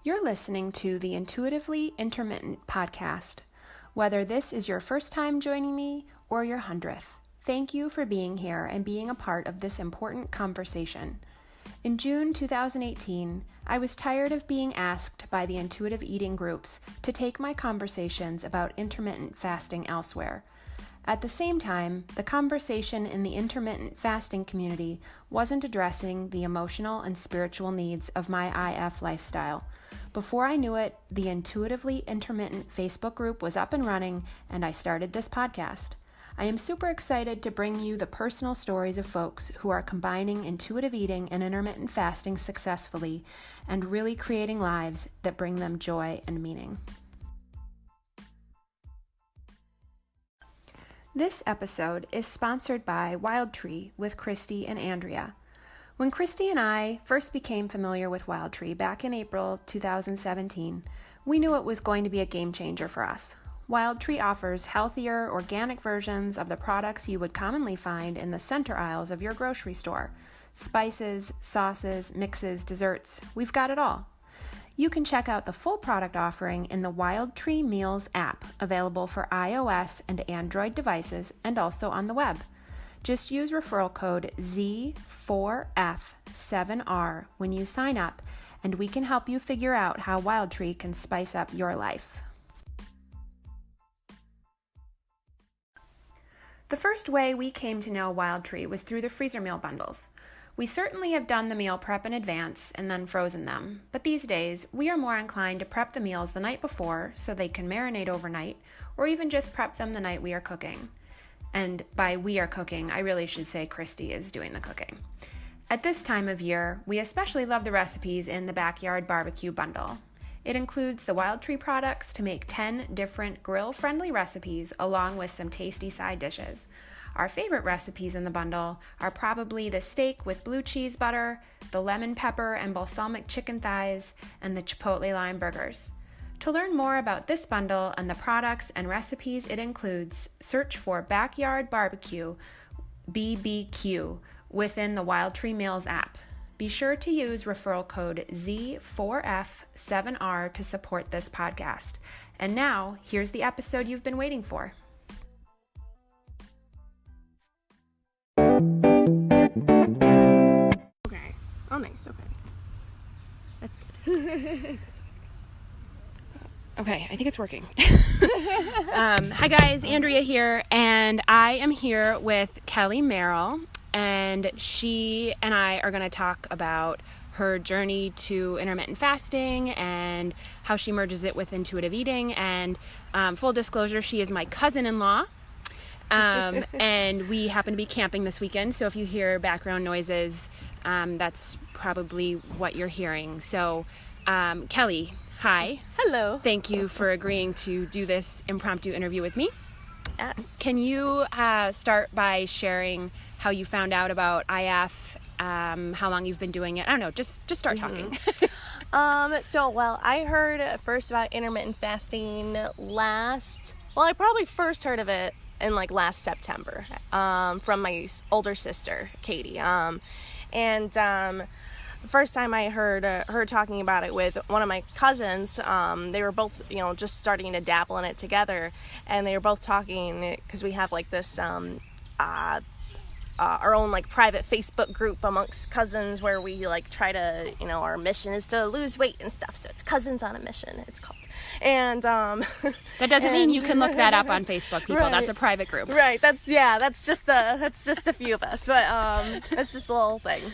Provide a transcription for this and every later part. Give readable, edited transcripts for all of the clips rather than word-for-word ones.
You're listening to the Intuitively Intermittent podcast. Whether this is your first time joining me or your 100th, thank you for being here and being a part of this important conversation. In June 2018, I was tired of being asked by the intuitive eating groups to take my conversations about intermittent fasting elsewhere. At the same time, the conversation in the intermittent fasting community wasn't addressing the emotional and spiritual needs of my IF lifestyle. Before I knew it, the Intuitively Intermittent Facebook group was up and running, and I started this podcast. I am super excited to bring you the personal stories of folks who are combining intuitive eating and intermittent fasting successfully and really creating lives that bring them joy and meaning. This episode is sponsored by Wild Tree with Christy and Andrea. When Christy and I first became familiar with Wild Tree back in April 2017, we knew it was going to be a game changer for us. Wild Tree offers healthier, organic versions of the products you would commonly find in the center aisles of your grocery store. Spices, sauces, mixes, desserts, we've got it all. You can check out the full product offering in the Wild Tree Meals app, available for iOS and Android devices and also on the web. Just use referral code Z4F7R when you sign up, and we can help you figure out how Wild Tree can spice up your life. The first way we came to know Wild Tree was through the freezer meal bundles. We certainly have done the meal prep in advance and then frozen them, but these days we are more inclined to prep the meals the night before so they can marinate overnight, or even just prep them the night we are cooking. And by we are cooking, I really should say Christy is doing the cooking. At this time of year, we especially love the recipes in the Backyard Barbecue bundle. It includes the Wild Tree products to make 10 different grill-friendly recipes along with some tasty side dishes. Our favorite recipes in the bundle are probably the steak with blue cheese butter, the lemon pepper and balsamic chicken thighs, and the chipotle lime burgers. To learn more about this bundle and the products and recipes it includes, search for Backyard Barbecue BBQ within the Wild Tree Meals app. Be sure to use referral code Z4F7R to support this podcast. And now, here's the episode you've been waiting for. Okay. Oh, nice. Okay. That's good. That's always good. Okay, I think it's working. Hi guys, Andrea here, and I am here with Kelly Merrill, and she and I are going to talk about her journey to intermittent fasting and how she merges it with intuitive eating. And full disclosure, she is my cousin-in-law, and we happen to be camping this weekend, so if you hear background noises, that's probably what you're hearing. So, Kelly, hi. Hello. Thank you for agreeing to do this impromptu interview with me. Yes. Can you start by sharing how you found out about IF, how long you've been doing it? I don't know, just start talking. I heard first about intermittent fasting I probably first heard of it in last September from my older sister, Katie. The first time I heard her talking about it with one of my cousins, they were both, just starting to dabble in it together, and they were both talking because we have this our own private Facebook group amongst cousins where we try to, our mission is to lose weight and stuff. So it's Cousins on a Mission, it's called. And that doesn't mean you can look that up on Facebook, people. Right. That's a private group. Right. That's just a few of us, but it's just a little thing.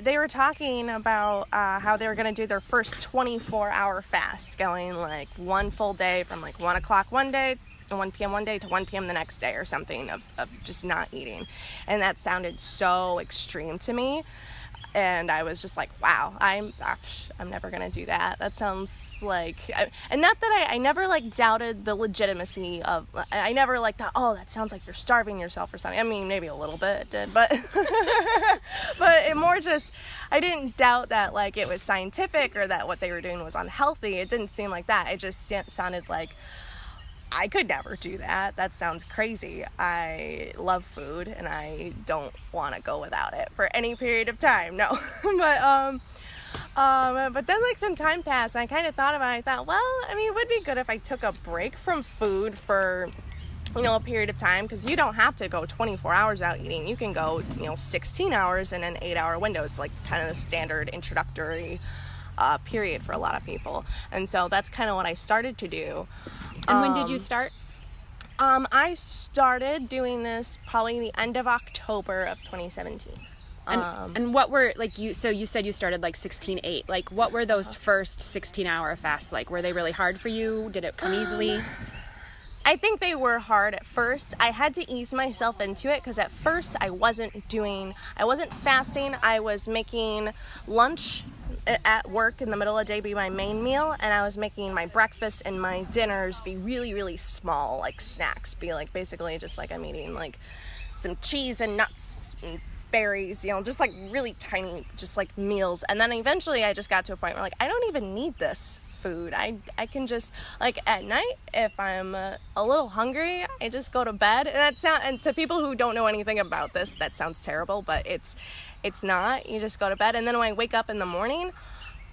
They were talking about how they were going to do their first 24-hour fast, going one full day from 1 o'clock one day to 1 p.m. one day to 1 p.m. the next day or something of just not eating. And that sounded so extreme to me. And I was just wow, I'm never going to do that. That sounds and not that I never doubted the legitimacy of, I never thought, oh, that sounds like you're starving yourself or something. I mean, maybe a little bit it did, but, but it more just, I didn't doubt that it was scientific or that what they were doing was unhealthy. It didn't seem like that. It just sounded I could never do that. That sounds crazy. I love food and I don't want to go without it for any period of time. No. But then like some time passed and I kind of thought about it. I thought, well, I mean, it would be good if I took a break from food for, you know, a period of time, because you don't have to go 24 hours out eating. You can go, you know, 16 hours in an 8-hour window. It's like kind of the standard introductory period for a lot of people. And so that's kind of what I started to do. And when did you start? I started doing this probably the end of October of 2017. And what were, like, so you said you started like 16/8. Like, what were those first 16-hour fasts like? Were they really hard for you? Did it come easily? I think they were hard at first. I had to ease myself into it because at first I wasn't fasting. I was making lunch at work in the middle of the day be my main meal, and I was making my breakfast and my dinners be really, really small, like snacks, be like basically just like I'm eating like some cheese and nuts and berries, you know, just like really tiny, just like meals. And then eventually I just got to a point where like I don't even need this food. I can just, like, at night if I'm a little hungry, I just go to bed. And to people who don't know anything about this, that sounds terrible, but it's not. You just go to bed, and then when I wake up in the morning,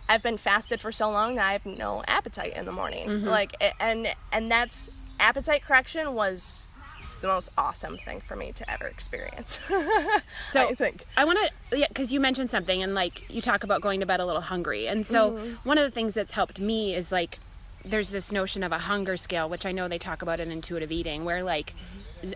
I've been fasted for so long that I have no appetite in the morning. Mm-hmm. Like, and that's, appetite correction was the most awesome thing for me to ever experience. So I think I want to, yeah, because you mentioned something, and like you talk about going to bed a little hungry, and so one of the things that's helped me is like there's this notion of a hunger scale, which I know they talk about in intuitive eating, where like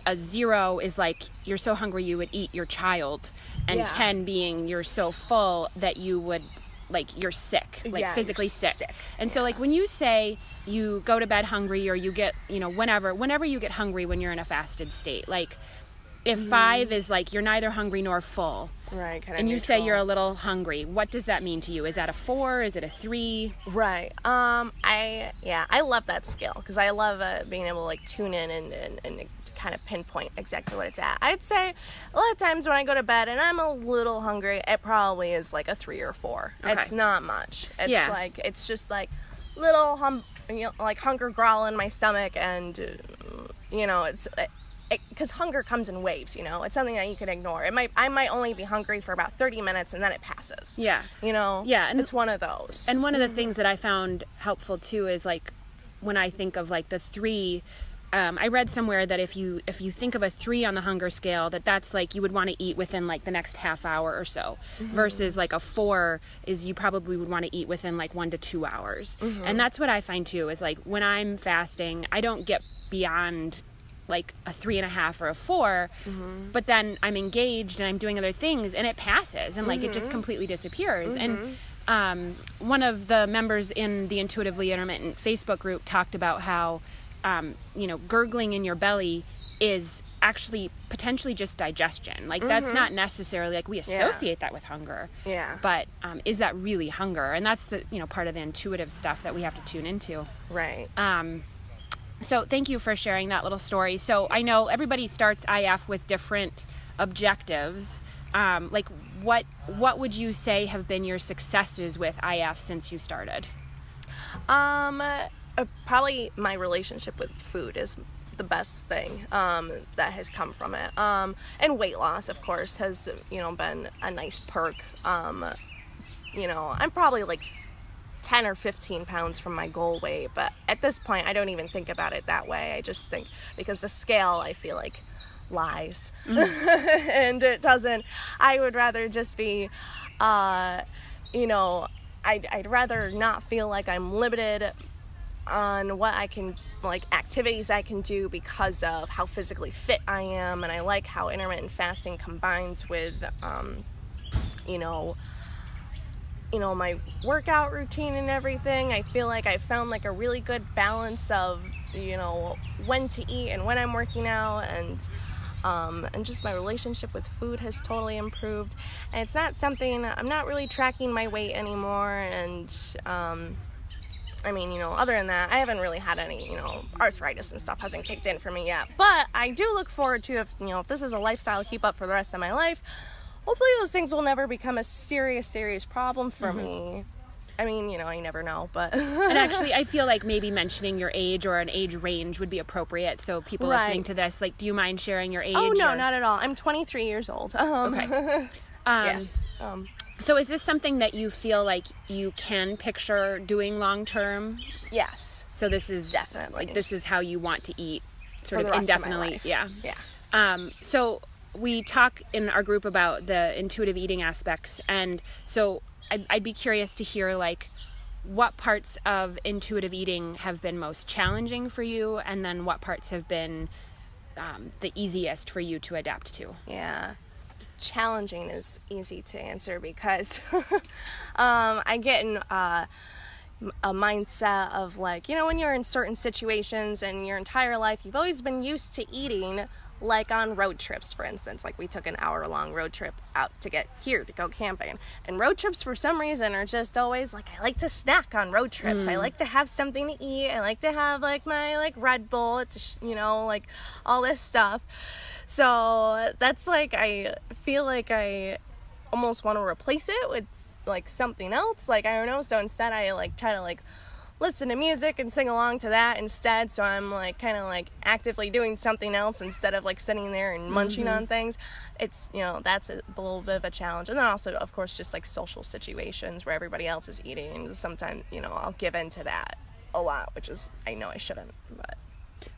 a 0 is like you're so hungry you would eat your child, and 10 being you're so full that you would, like, you're sick, like physically sick. And so like when you say you go to bed hungry, or you get, you know, whenever you get hungry when you're in a fasted state, like if 5 is like you're neither hungry nor full, right, kind of and you neutral. say you're a little hungry, what does that mean to you? Is that a 4? Is it a 3? Right. I love that scale because I love being able to like tune in and kind of pinpoint exactly what it's at. I'd say a lot of times when I go to bed and I'm a little hungry, it probably is like a 3 or 4. Okay. It's not much. It's like, it's just like little like hunger growl in my stomach, and you know, it's because hunger comes in waves, you know. It's something that you can ignore. I might only be hungry for about 30 minutes and then it passes. Yeah. You know? Yeah, and it's one of those. And one of the things that I found helpful too is like when I think of like the 3, I read somewhere that if you think of a 3 on the hunger scale, that's like you would want to eat within like the next half hour or so, versus like a 4 is you probably would want to eat within like 1 to 2 hours. And that's what I find too, is like when I'm fasting, I don't get beyond like a 3.5 or a 4, but then I'm engaged and I'm doing other things and it passes, and like it just completely disappears. And one of the members in the Intuitively Intermittent Facebook group talked about how you know, gurgling in your belly is actually potentially just digestion. Like that's not necessarily like we associate that with hunger. Yeah. But is that really hunger? And that's the, you know, part of the intuitive stuff that we have to tune into. Right. So thank you for sharing that little story. So I know everybody starts IF with different objectives. Like what would you say have been your successes with IF since you started? Probably my relationship with food is the best thing that has come from it. And weight loss, of course, has, you know, been a nice perk. You know, I'm probably like 10 or 15 pounds from my goal weight, but at this point I don't even think about it that way. I just think, because the scale, I feel like, lies. And it doesn't. I would rather just be you know, I'd rather not feel like I'm limited on what I can, like, activities I can do because of how physically fit I am. And I like how intermittent fasting combines with you know, my workout routine and everything. I feel like I found like a really good balance of, you know, when to eat and when I'm working out, and just my relationship with food has totally improved. And it's not something, I'm not really tracking my weight anymore, and I mean, you know, other than that, I haven't really had any, you know, arthritis and stuff hasn't kicked in for me yet. But I do look forward to, if this is a lifestyle I keep up for the rest of my life, hopefully those things will never become a serious problem for me. I mean, you know, I never know, but... And actually, I feel like maybe mentioning your age or an age range would be appropriate. So people listening to this, like, do you mind sharing your age? Oh, no, not at all. I'm 23 years old. Okay. Yes. So is this something that you feel like you can picture doing long term? Yes. So this is definitely, like, this is how you want to eat sort for of the rest indefinitely. of my life. Yeah. So we talk in our group about the intuitive eating aspects. And so I'd be curious to hear, like, what parts of intuitive eating have been most challenging for you, and then what parts have been the easiest for you to adapt to. Yeah. Challenging is easy to answer because I get in a mindset of, like, you know, when you're in certain situations and your entire life you've always been used to eating, like on road trips, for instance. Like, we took an hour-long road trip out to get here to go camping, and road trips for some reason are just always like, I like to snack on road trips. I like to have something to eat. I like to have, like, my, like, Red Bull. It's, you know, like, all this stuff. So that's, like, I feel like I almost want to replace it with, like, something else. Like, I don't know. So instead I, like, try to, like, listen to music and sing along to that instead. So I'm, like, kind of, like, actively doing something else instead of, like, sitting there and munching on things. It's, you know, that's a little bit of a challenge. And then also, of course, just, like, social situations where everybody else is eating. Sometimes, you know, I'll give in to that a lot, which is, I know I shouldn't, but...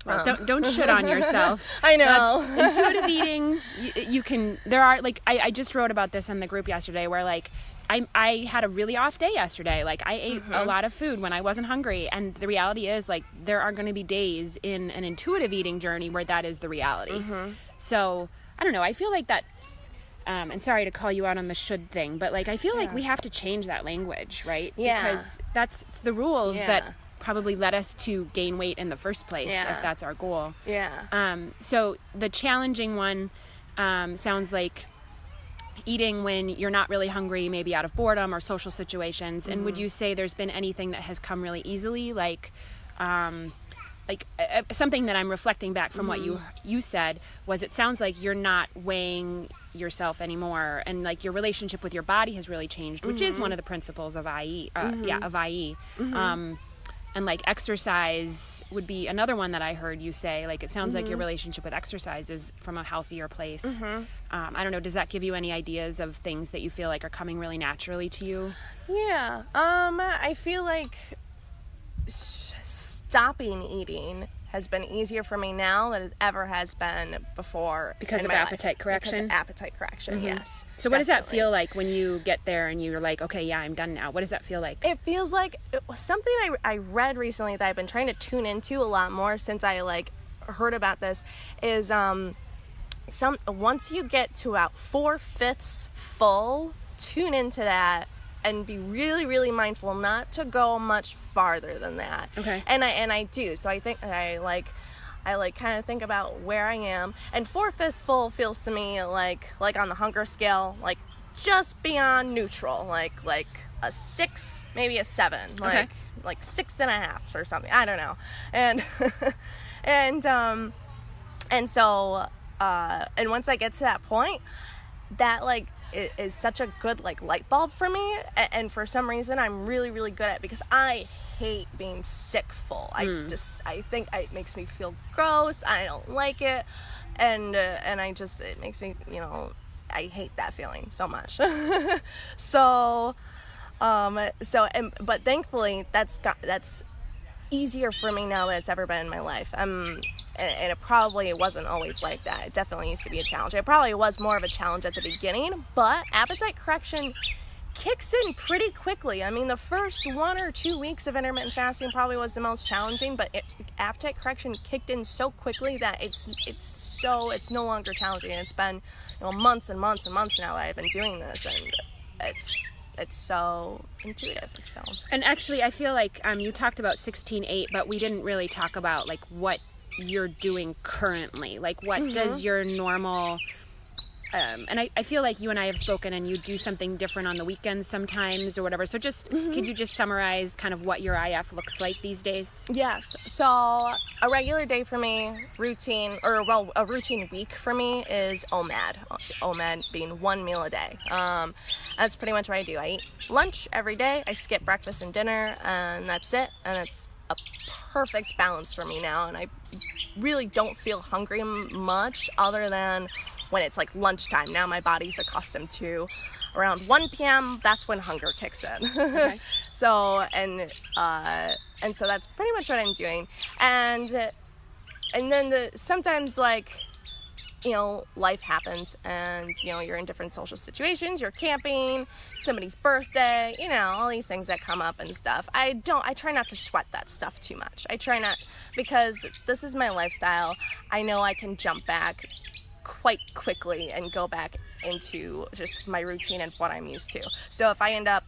Well, don't shit on yourself. I know. Intuitive eating, you can, there are, like, I just wrote about this in the group yesterday where, like, I had a really off day yesterday. Like, I ate a lot of food when I wasn't hungry. And the reality is, like, there are going to be days in an intuitive eating journey where that is the reality. So, I don't know. I feel like that, and sorry to call you out on the should thing, but, like, I feel like we have to change that language, right? Yeah. Because that's the rules that probably led us to gain weight in the first place, if that's our goal. Yeah. So the challenging one sounds like eating when you're not really hungry, maybe out of boredom or social situations. And would you say there's been anything that has come really easily, like something that I'm reflecting back from what you said was, it sounds like you're not weighing yourself anymore, and, like, your relationship with your body has really changed, which is one of the principles of IE. And, like, exercise would be another one that I heard you say. Like, it sounds like your relationship with exercise is from a healthier place. I don't know, does that give you any ideas of things that you feel like are coming really naturally to you? Yeah. I feel like stopping eating has been easier for me now than it ever has been before. Because of appetite correction? Because of appetite correction, yes. So what does that feel like when you get there and you're like, okay, yeah, I'm done now? What does that feel like? It feels like, it was something I read recently that I've been trying to tune into a lot more since I, like, heard about this, is once you get to about 4/5 full, tune into that and be really, really mindful not to go much farther than that. Okay. And I do. So I think I kind of think about where I am. And 4/5 full feels to me like on the hunger scale, like just beyond neutral, like a 6, maybe a 7, like 6.5 or something. I don't know. And so once I get to that point, that, like, it is such a good, like, light bulb for me, and for some reason I'm really, really good at it, because I hate being sick full. I think it makes me feel gross. I don't like it, and it makes me, you know, I hate that feeling so much. But thankfully that's easier for me now than it's ever been in my life. And it probably wasn't always like that. It definitely used to be a challenge. It probably was more of a challenge at the beginning, but appetite correction kicks in pretty quickly. I mean, the first 1 or 2 weeks of intermittent fasting probably was the most challenging, but appetite correction kicked in so quickly that it's no longer challenging. It's been, you know, months and months and months now that I've been doing this, and it's so intuitive. And actually, I feel like you talked about 16/8, but we didn't really talk about, like, what you're doing currently. Like, what does your normal and I feel like you and I have spoken, and you do something different on the weekends sometimes or whatever. So just, could you just summarize kind of what your IF looks like these days? Yes. So a regular day for me, a routine week for me is OMAD. OMAD being 1 meal a day. That's pretty much what I do. I eat lunch every day. I skip breakfast and dinner, and that's it. And it's a perfect balance for me now. And I really don't feel hungry much other than when it's like lunchtime. Now my body's accustomed to around 1 p.m. That's when hunger kicks in. Okay. So so that's pretty much what I'm doing. And then sometimes, like, you know, life happens, and, you know, you're in different social situations, you're camping, somebody's birthday, you know, all these things that come up and stuff. I try not to sweat that stuff too much. I try not, because this is my lifestyle. I know I can jump back quite quickly and go back into just my routine and what I'm used to. So if I end up,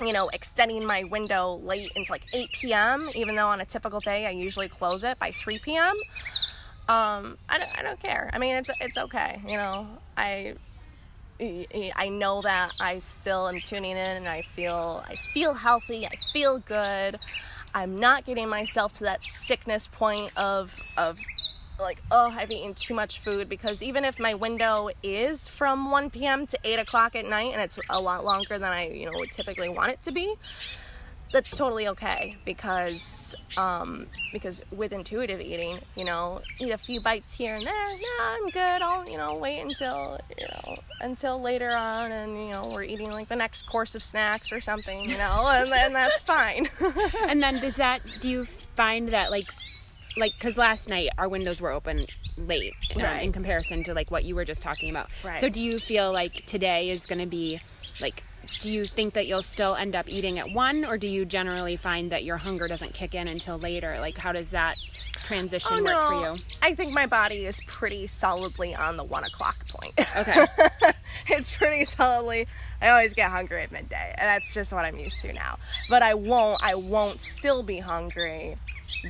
you know, extending my window late into like 8 p.m., even though on a typical day I usually close it by 3 p.m., I don't care. I mean, it's okay. You know, I know that I still am tuning in, and I feel healthy. I feel good. I'm not getting myself to that sickness point of like, oh, I've eaten too much food, because even if my window is from 1 p.m. to 8 o'clock at night, and it's a lot longer than I, you know, would typically want it to be, that's totally okay, because with intuitive eating, you know, eat a few bites here and there. No, I'm good. I'll, you know, wait until later on, and, you know, we're eating like the next course of snacks or something, you know, and that's fine. And then do you find that like, because last night our windows were open late, right, in comparison to like what you were just talking about. Right. So do you feel like today is going to be like, do you think that you'll still end up eating at 1, or do you generally find that your hunger doesn't kick in until later? Like, how does that transition work for you? I think my body is pretty solidly on the 1 o'clock point. Okay. It's pretty solidly, I always get hungry at midday, and that's just what I'm used to now. But I won't still be hungry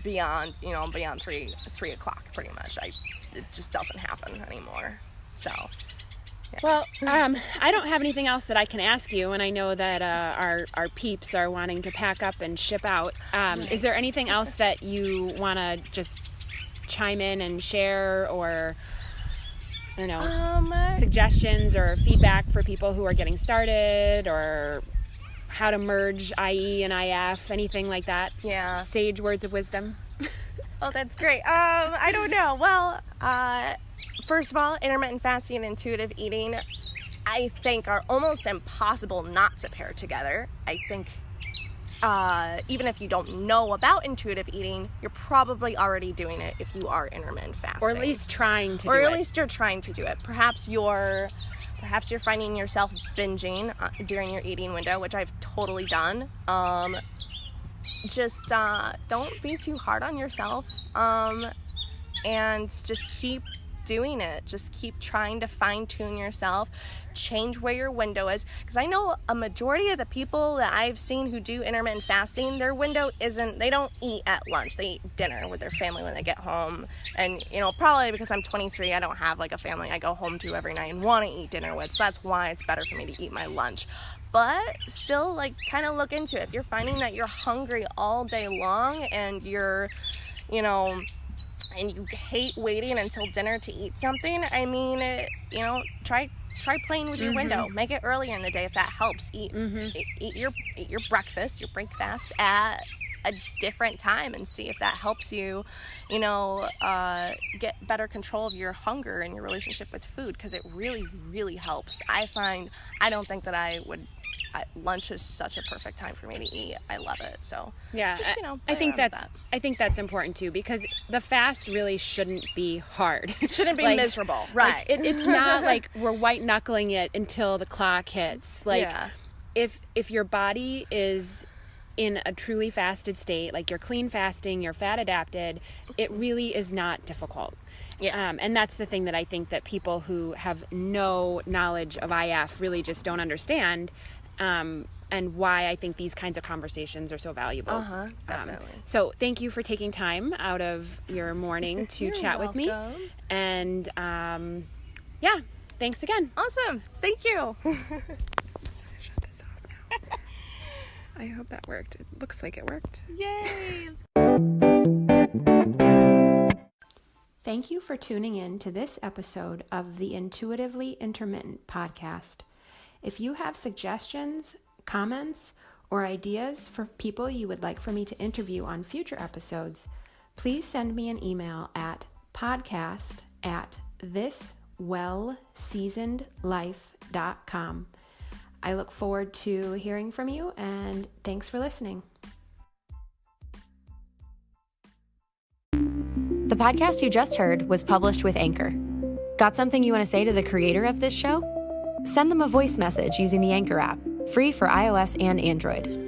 beyond 3 o'clock, pretty much. It just doesn't happen anymore. So, yeah. Well, I don't have anything else that I can ask you, and I know that our peeps are wanting to pack up and ship out. Right. Is there anything else that you want to just chime in and share, or, I don't know, suggestions or feedback for people who are getting started, or how to merge IE and IF, anything like that? Yeah. Sage words of wisdom? Oh, that's great. I don't know. Well, first of all, intermittent fasting and intuitive eating, I think, are almost impossible not to pair together. I think even if you don't know about intuitive eating, you're probably already doing it if you are intermittent fasting. Or at least trying to do it. Or at least you're trying to do it. Perhaps you're finding yourself binging during your eating window, which I've totally done. Just don't be too hard on yourself, and just keep doing it. Just keep trying to fine-tune yourself, change where your window is, because I know a majority of the people that I've seen who do intermittent fasting, their window isn't, they don't eat at lunch, they eat dinner with their family when they get home. And, you know, probably because I'm 23, I don't have like a family I go home to every night and want to eat dinner with, so that's why it's better for me to eat my lunch. But still, like, kind of look into it. If you're finding that you're hungry all day long, and you're, you know, and you hate waiting until dinner to eat something, I mean, you know, try playing with your window. Make it earlier in the day if that helps. Eat your breakfast, your breakfast at a different time, and see if that helps you, you know, get better control of your hunger and your relationship with food, because it really, really helps. I don't think that I would. Lunch is such a perfect time for me to eat. I love it. So yeah, just, you know, I think that's important too, because the fast really shouldn't be hard. It shouldn't be like, miserable, right? Like, it's not like we're white knuckling it until the clock hits. Like, yeah. if your body is in a truly fasted state, like you're clean fasting, you're fat adapted, it really is not difficult. Yeah. And that's the thing that I think that people who have no knowledge of IF really just don't understand. And why I think these kinds of conversations are so valuable. Definitely. So thank you for taking time out of your morning to chat with me. And yeah, Thanks again. Awesome. Thank you. Shut this off now. I hope that worked. It looks like it worked. Yay. Thank you for tuning in to this episode of the Intuitively Intermittent podcast. If you have suggestions, comments, or ideas for people you would like for me to interview on future episodes, please send me an email at podcast@thiswellseasonedlife.com. I look forward to hearing from you, and thanks for listening. The podcast you just heard was published with Anchor. Got something you want to say to the creator of this show? Send them a voice message using the Anchor app, free for iOS and Android.